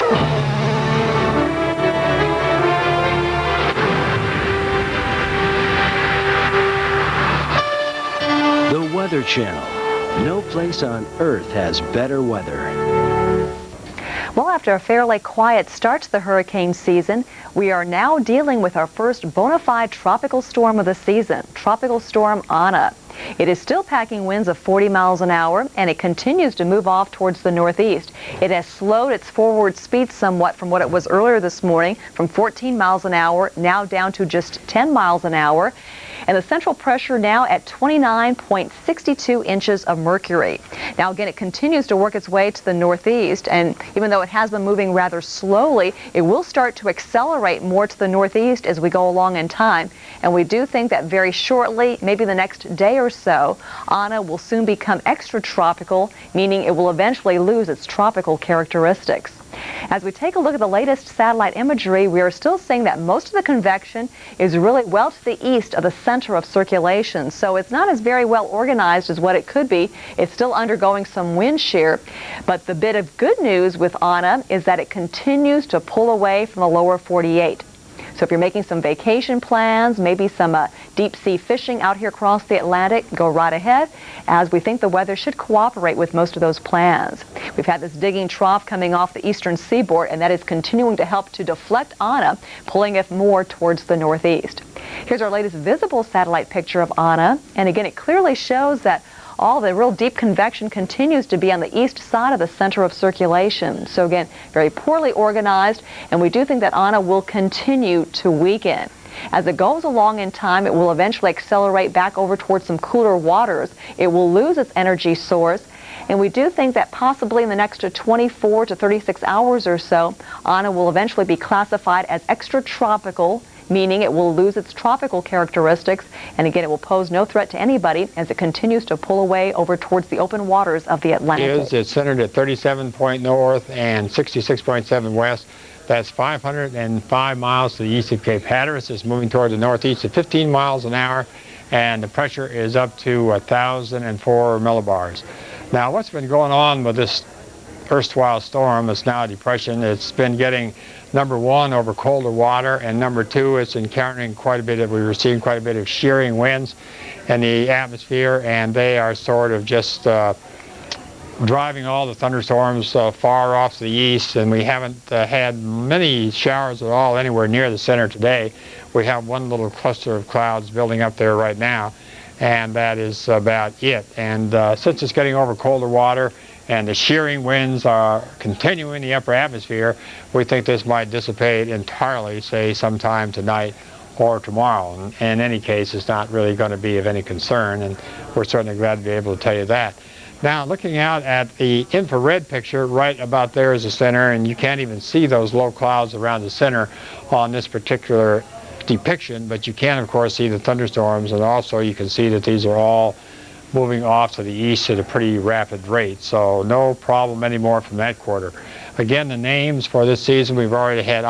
The Weather Channel. No place on Earth has better weather. Well, after a fairly quiet start to the hurricane season, we are now dealing with our first bona fide tropical storm of the season, Tropical Storm Ana. It is still packing winds of 40 miles an hour, and it continues to move off towards the northeast. It has slowed its forward speed somewhat from what it was earlier this morning, from 14 miles an hour, now down to just 10 miles an hour. And the central pressure now at 29.62 inches of mercury. Now again, it continues to work its way to the northeast, and even though it has been moving rather slowly, it will start to accelerate more to the northeast as we go along in time. And we do think that very shortly, maybe the next day or so, Ana will soon become extratropical, meaning it will eventually lose its tropical characteristics. As we take a look at the latest satellite imagery, we are still seeing that most of the convection is really well to the east of the center of circulation. So it's not as very well organized as what it could be. It's still undergoing some wind shear. But the bit of good news with Ana is that it continues to pull away from the lower 48. So if you're making some vacation plans, maybe some deep sea fishing out here across the Atlantic, go right ahead, as we think the weather should cooperate with most of those plans. We've had this digging trough coming off the eastern seaboard, and that is continuing to help to deflect Ana, pulling it more towards the northeast. Here's our latest visible satellite picture of Ana, and again, it clearly shows that all the real deep convection continues to be on the east side of the center of circulation. So again, very poorly organized, and we do think that Ana will continue to weaken. As it goes along in time, it will eventually accelerate back over towards some cooler waters. It will lose its energy source, and we do think that possibly in the next 24 to 36 hours or so, Ana will eventually be classified as extratropical, meaning it will lose its tropical characteristics, and again, it will pose no threat to anybody as it continues to pull away over towards the open waters of the Atlantic. It's centered at 37 point north and 66.7 west. That's 505 miles to the east of Cape Hatteras. It's moving toward the northeast at 15 miles an hour, and the pressure is up to 1,004 millibars. Now, what's been going on with this erstwhile storm? It's now a depression. It's been getting, number one, over colder water, and number two, it's encountering quite a bit of, we were seeing quite a bit of shearing winds in the atmosphere, and they are sort of just driving all the thunderstorms far off to the east, and we haven't had many showers at all anywhere near the center today. We have one little cluster of clouds building up there right now, and that is about it. And since it's getting over colder water and the shearing winds are continuing in the upper atmosphere, we think this might dissipate entirely, say, sometime tonight or tomorrow. And in any case, it's not really going to be of any concern, and we're certainly glad to be able to tell you that. Now, looking out at the infrared picture, right about there is the center, and you can't even see those low clouds around the center on this particular depiction, but you can, of course, see the thunderstorms, and also you can see that these are all moving off to the east at a pretty rapid rate, so no problem anymore from that quarter. Again, the names for this season, we've already had